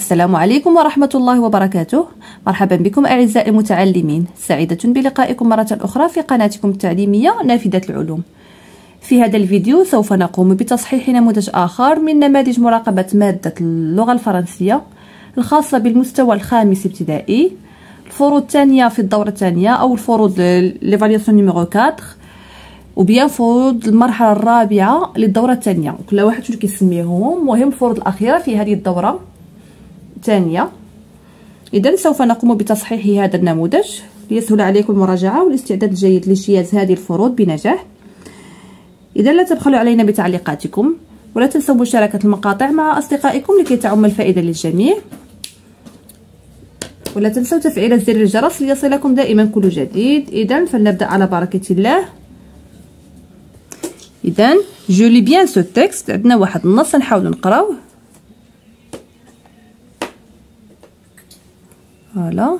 السلام عليكم ورحمة الله وبركاته. مرحبا بكم أعزائي المتعلمين، سعيدة بلقائكم مرة أخرى في قناتكم التعليمية نافذة العلوم. في هذا الفيديو سوف نقوم بتصحيح نموذج آخر من نماذج مراقبة مادة اللغة الفرنسية الخاصة بالمستوى الخامس ابتدائي، الفروض الثانية في الدورة الثانية أو الفروض ليفالياسيون نيميرو 4 وبيان فروض المرحلة الرابعة للدورة الثانية، كل واحد شنو كيسميهم، مهم الفروض الأخيرة في هذه الدورة الثانية. إذن سوف نقوم بتصحيح هذا النموذج ليسهل عليكم المراجعة والاستعداد الجيد لاجتياز هذه الفروض بنجاح. إذا لا تبخلوا علينا بتعليقاتكم، ولا تنسوا مشاركة المقاطع مع أصدقائكم لكي تعم الفائدة للجميع، ولا تنسوا تفعيل زر الجرس ليصلكم دائما كل جديد. إذن فلنبدأ على بركة الله. إذن جو لي بيان سو تكست، عندنا واحد النص نحاولوا نقراوه. Voilà.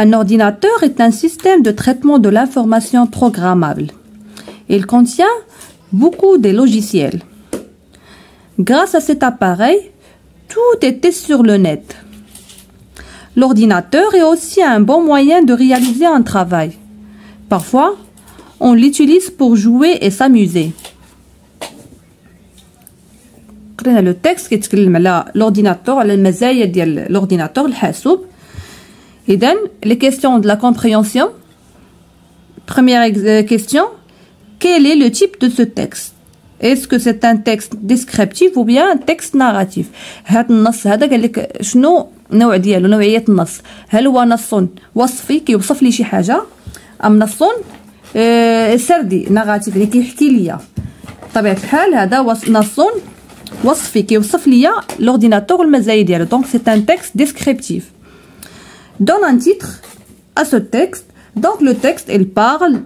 Un ordinateur est un système de traitement de l'information programmable. Il contient beaucoup de logiciels. Grâce à cet appareil, tout était sur le net. L'ordinateur est aussi un bon moyen de réaliser un travail. Parfois, on l'utilise pour jouer et s'amuser. قرينا لو تكست كيتكلم على l'ordinateur، على المزايا ديال l'ordinateur الحاسوب. إذن les questions de la compréhension. Première question: quel est le type de ce texte? Est-ce que c'est un texte descriptif ou bien un texte narratif? هذا النص هذا قال لك شنو النوع ديالو، نوعية النص، هل هو نص وصفي كيوصف لي شي حاجة، أم نص سردي ناراتيف اللي كيحكي ليا؟ بطبيعة الحال هذا نص وصفي كيوصف ليا l'ordinateur والمزايا ديالو. Donc c'est un texte descriptif. Donne un titre à ce texte. Donc le texte il parle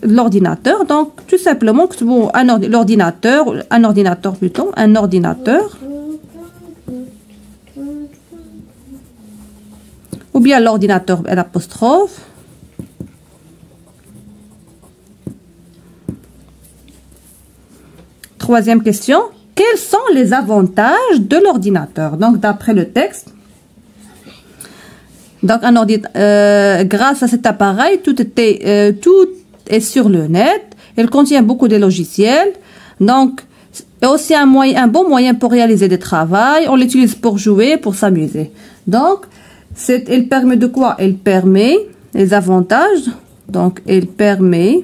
de l'ordinateur. Donc tout simplement un ordinateur ou bien l'ordinateur l'apostrophe. Troisième question: quels sont les avantages de l'ordinateur? Donc d'après le texte, donc grâce à cet appareil, tout est sur le net. Il contient beaucoup de logiciels. Donc aussi un bon moyen pour réaliser des travaux. On l'utilise pour jouer, pour s'amuser. Donc il permet de quoi? Il permet les avantages. Donc il permet.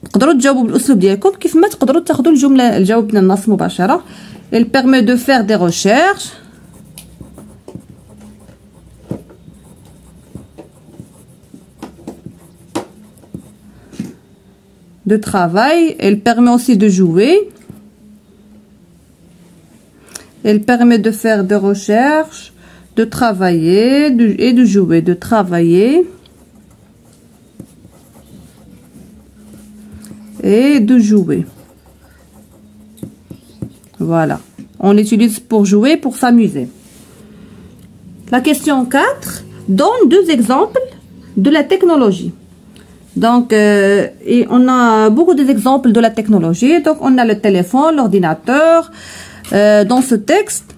تقدروا تجاوبوا بالاسلوب ديالكم كيف ما تقدروا تاخذوا الجمله الجواب من النص مباشره. Il permet de faire des recherches. De travail. Il permet aussi de jouer. Il permet de faire des recherches, de travailler et de jouer, de travailler et de jouer. Voilà, on l'utilise pour jouer, pour s'amuser. La question 4 donne deux exemples de la technologie. Donc et on a beaucoup d'exemples de la technologie. Donc on a le téléphone, l'ordinateur dans ce texte.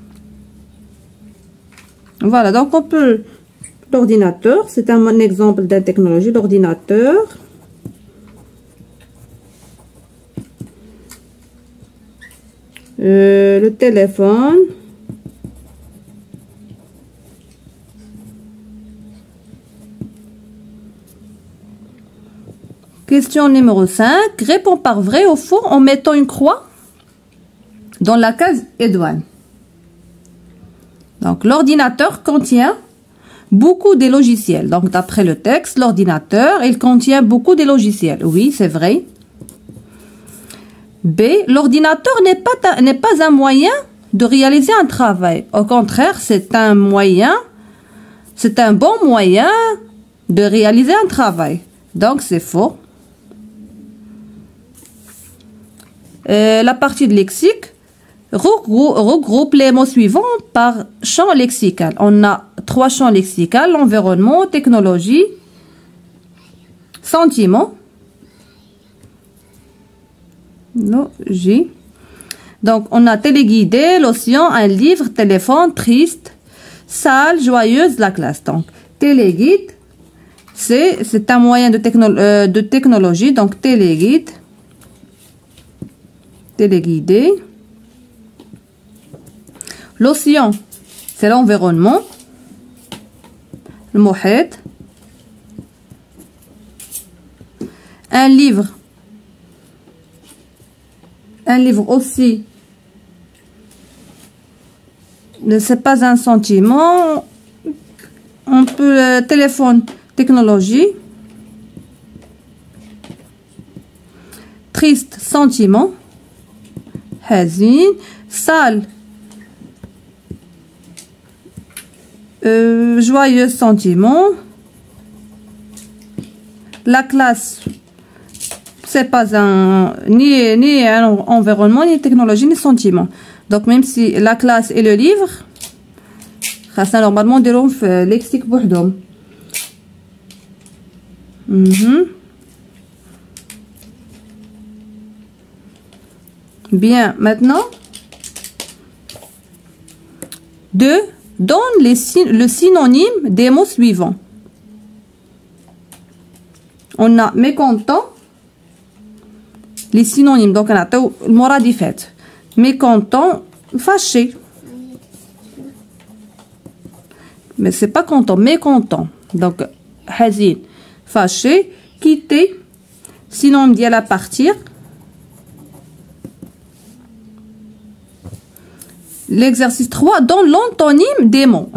Voilà, donc on peut l'ordinateur, c'est un exemple de technologie, l'ordinateur. Le téléphone, question numéro 5, réponds par vrai ou faux en mettant une croix dans la case Edouane. Donc l'ordinateur contient beaucoup de logiciels. Donc d'après le texte, l'ordinateur il contient beaucoup de logiciels. Oui, c'est vrai. B, l'ordinateur n'est pas un moyen de réaliser un travail. Au contraire, c'est un bon moyen de réaliser un travail. Donc c'est faux. La partie de lexique regroupe les mots suivants par champ lexical. On a 3 champs lexicaux: l'environnement, technologie, sentiment. Logie. Donc, on a téléguidé, l'océan, un livre, téléphone, triste, sale, joyeuse, la classe. Donc, téléguide, c'est un moyen de technologie. Donc, téléguide, téléguidé. L'océan, c'est l'environnement. Le mohit. Un livre aussi, c'est pas un sentiment. On peut téléphone, technologie. Triste, sentiment. Hazin, sale, joyeux, sentiment. La classe, c'est pas ni un environnement, ni technologie, ni sentiment. Donc, même si la classe et le livre, ça normalement diront lexique بوحدهم. Bien, maintenant, 2. Donne le synonyme des mots suivants. On a mécontent, les synonymes. Donc, on a le moradifat. Mécontent, fâché. Mais c'est pas content, mécontent. Donc, hazin, fâché, quitter, synonyme d'y aller à partir. L'exercice 3, donne l'antonyme des mots.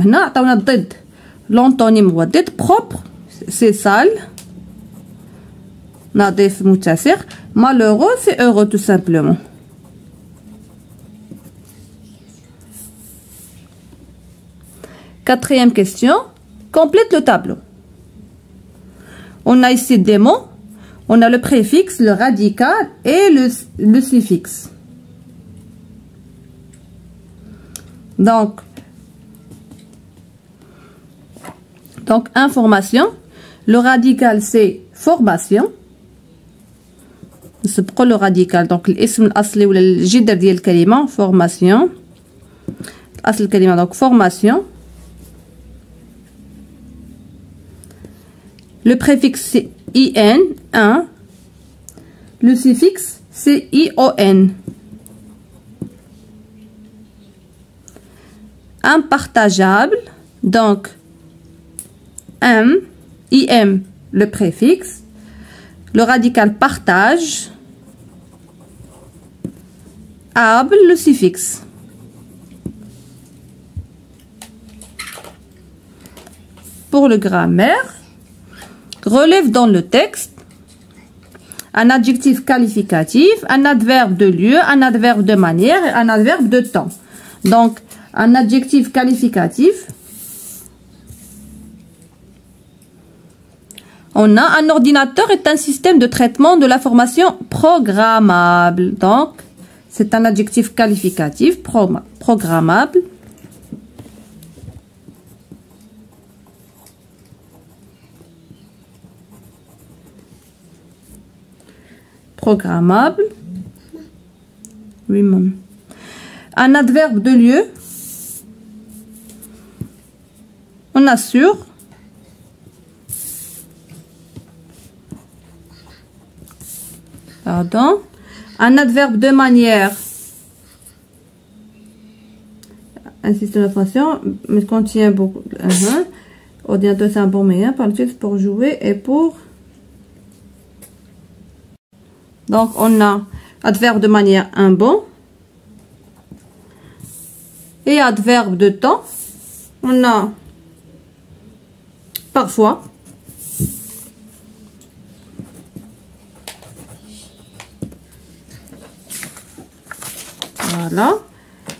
L'antonyme ou d'être propre, c'est sale. Nadif mutasir. Malheureux, c'est heureux tout simplement. Quatrième question. Complète le tableau. On a ici des mots. On a le préfixe, le radical et le suffixe. Donc, information. Le radical, c'est formation. C'est pour le radical. Donc, l'ism l'asli ou le jidr ديال الكلمة formation. l'asl الكلمة donc formation. Le préfixe c'est in, 1. Le suffixe c'est ion. Impartageable, donc im, le préfixe. Le radical partage. Able, le suffixe. Pour le grammaire, relève dans le texte un adjectif qualificatif, un adverbe de lieu, un adverbe de manière et un adverbe de temps. Donc, un adjectif qualificatif. On a un ordinateur est un système de traitement de l'information programmable. Donc, c'est un adjectif qualificatif programmable. Programmable. Oui, maman. Un adverbe de lieu. On assure. Pardon. Un adverbe de manière. Un système d'information, mais contient beaucoup. Ordinateur, c'est un bon moyen par le suite pour jouer et pour. Donc, on a adverbe de manière, un bon. Et adverbe de temps, on a parfois. Voilà.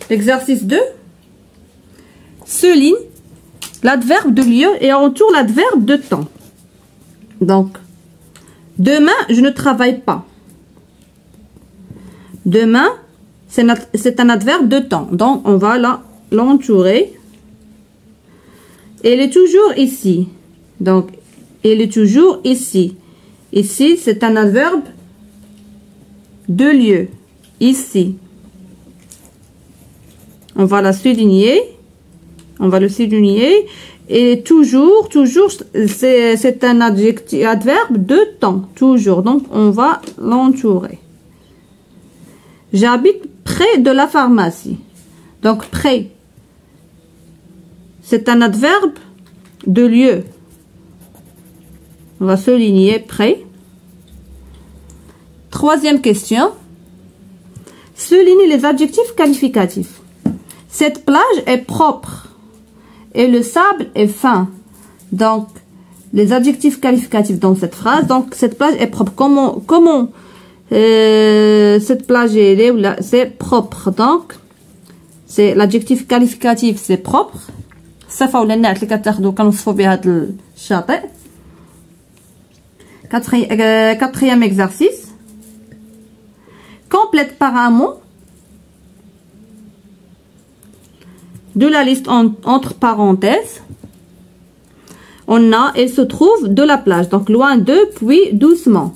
L'exercice 2. Souligne l'adverbe de lieu et entoure l'adverbe de temps. Donc, demain, je ne travaille pas. Demain, c'est un adverbe de temps. Donc, on va l'entourer. Elle est toujours ici. Donc, elle est toujours ici. Ici, c'est un adverbe de lieu. Ici. On va la souligner. On va le souligner. Et toujours, c'est un adverbe de temps. Toujours. Donc, on va l'entourer. J'habite près de la pharmacie. Donc, près. C'est un adverbe de lieu. On va souligner près. Troisième question. Soulignez les adjectifs qualificatifs. Cette plage est propre et le sable est fin. Donc, les adjectifs qualificatifs dans cette phrase. Donc, cette plage est propre. Comment cette plage est là? C'est propre. Donc, c'est l'adjectif qualificatif, c'est propre. صفة ولا النعت اللي كتاخدو كنوصفو بها هاد الشاطئ. Quatrième exercice. Complète par un mot de la liste entre parenthèses. On a, elle se trouve de la plage. Donc, loin de, puis doucement.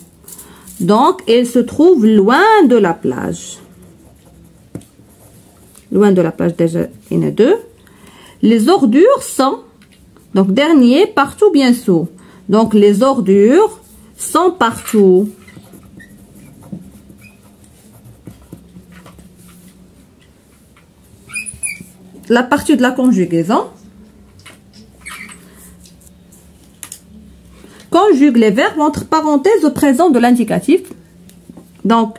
Donc, elle se trouve loin de la plage. Loin de la plage, déjà, il y en a deux. Les ordures sont, donc, dernier, partout, bien sûr. Donc, les ordures sont partout. La partie de la conjugaison. Conjugue les verbes entre parenthèses au présent de l'indicatif. Donc,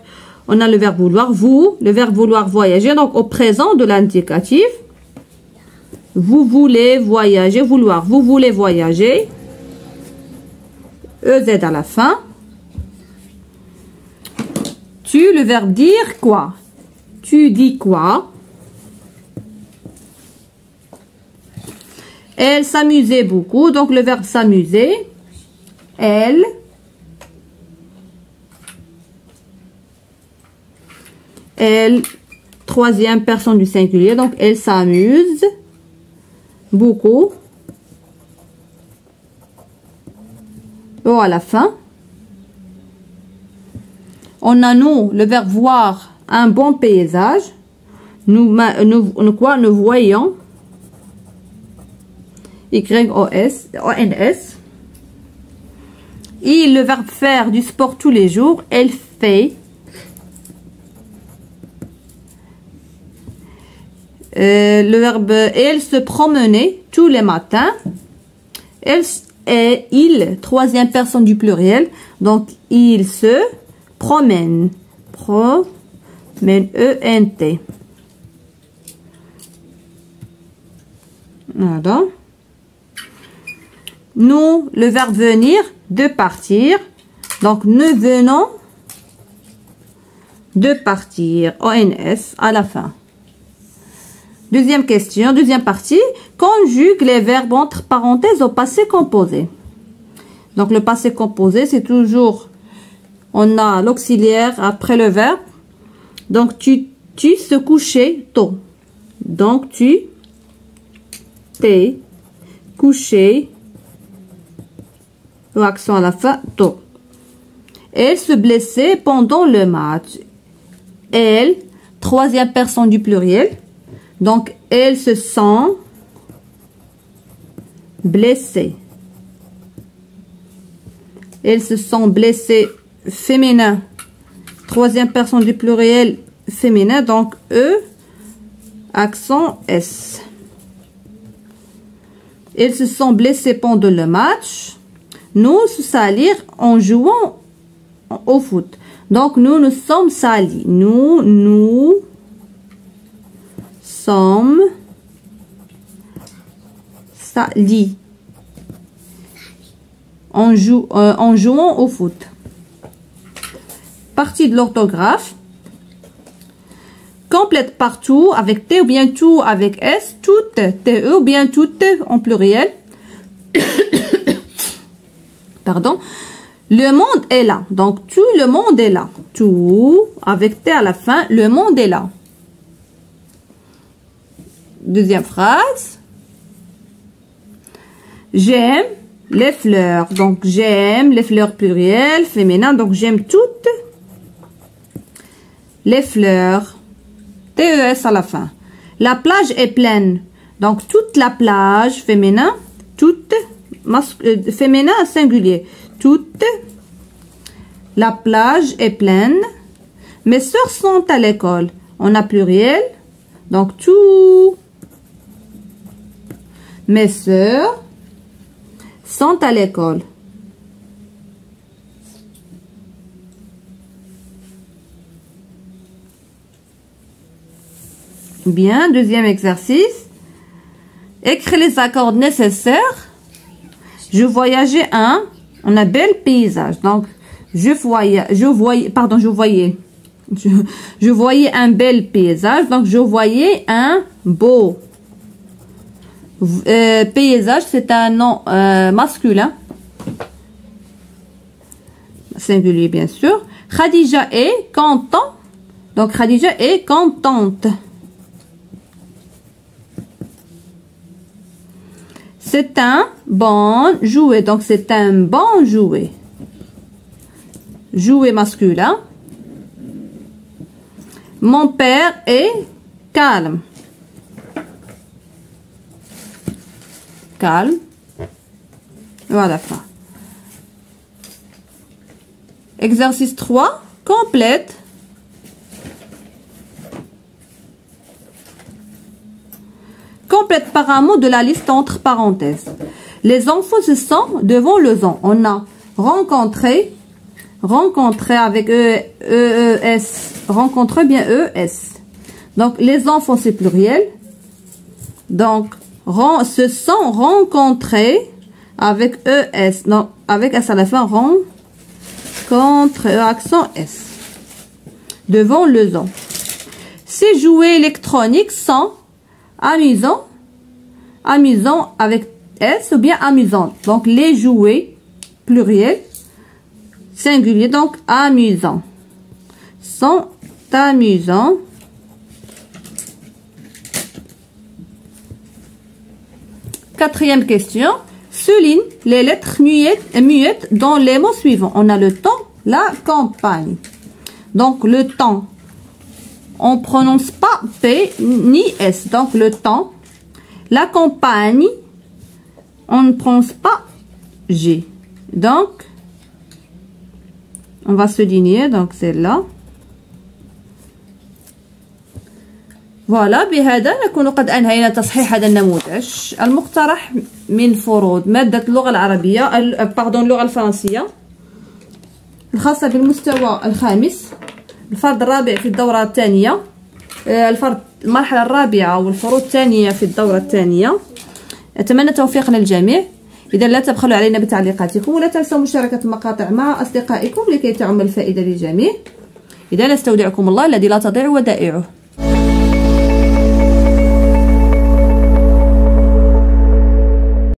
on a le verbe vouloir, vous, le verbe vouloir voyager. Donc, au présent de l'indicatif, vous voulez voyager, vouloir, vous voulez voyager. EZ à la fin. Tu, le verbe dire quoi? Tu dis quoi? Elle s'amusait beaucoup, donc le verbe s'amuser. Elle. Elle, troisième personne du singulier, donc elle s'amuse beaucoup. Oh, à la fin. On a nous, le verbe voir un bon paysage. Nous voyons. Y-O-N-S. Il, le verbe faire du sport tous les jours. Elle fait. Le verbe elle se promenait tous les matins. Elle et il, troisième personne du pluriel. Donc, il se promène. Promène. E-N-T. Voilà. Nous, le verbe venir, de partir. Donc, nous venons de partir. O-N-S à la fin. Deuxième question, deuxième partie. Conjugue les verbes entre parenthèses au passé composé. Donc, le passé composé, c'est toujours, on a l'auxiliaire après le verbe. Donc, tu se couchais tôt. Donc, tu t'es couché, accent à la fin, tôt. Elle se blessait pendant le match. Elle, troisième personne du pluriel. Donc, elle se sent blessée. Elle se sent blessée, féminin. Troisième personne du pluriel, féminin. Donc, E, accent S. Elle se sent blessée pendant le match. Nous se salir en jouant au foot. Donc, nous sommes salis. Nous sommes salis en jouant au foot. Partie de l'orthographe. Complète partout avec T ou bien tout avec S. Toutes, TE ou bien toutes en pluriel. Pardon. Le monde est là. Donc, tout le monde est là. Tout, avec T à la fin, le monde est là. Deuxième phrase. J'aime les fleurs. Donc, j'aime les fleurs pluriel, féminin. Donc, j'aime toutes les fleurs. TES à la fin. La plage est pleine. Donc, toute la plage, féminin, toute, féminin singulier. Toute la plage est pleine. Mes sœurs sont à l'école. On a pluriel. Donc, tout. Mes sœurs sont à l'école. Bien, deuxième exercice. Écrire les accords nécessaires. Je voyageais on a bel paysage. Donc, je voyais un bel paysage. Donc, je voyais un beau paysage. C'est un nom masculin. Singulier, bien sûr. Khadija est content. Donc, Khadija est contente. C'est un bon jouet. Donc, c'est un bon jouet. Jouet masculin. Mon père est calme. Calme. Voilà. Exercice 3. Complète. Complète par un mot de la liste entre parenthèses. Les enfants se sont devant le zoo. On a rencontré avec ES. Rencontré bien ES. Donc, les enfants, c'est pluriel. Donc, se sont rencontrés avec ES. Non, avec S à la fin, rencontré, accent S. Devant le zoo. Ces jouets électroniques sont amusant avec S ou bien amusant. Donc, les jouets, pluriel, singulier, donc amusant. Sont amusants. Quatrième question. Souligne les lettres muettes dans les mots suivants. On a le temps, la campagne. Donc, le temps. On ne prononce pas P ni S. Donc, le temps. La campagne. On ne prononce pas G. Donc, on va souligner. Donc, c'est là. فوالا بهذا نكون قد أنهينا تصحيح هذا النموذج المقترح من فروض مادة اللغة العربية اللغة الفرنسية الخاصة بالمستوى الخامس الفرد الرابع في الدورة الثانية المرحلة الرابعة والفروض الثانية في الدورة الثانية. أتمنى توفيق للجميع. إذا لا تبخلوا علينا بتعليقاتكم ولا تنسوا مشاركة المقاطع مع أصدقائكم لكي تعم الفائدة للجميع. إذا نستودعكم الله الذي لا تضيع ودائعه.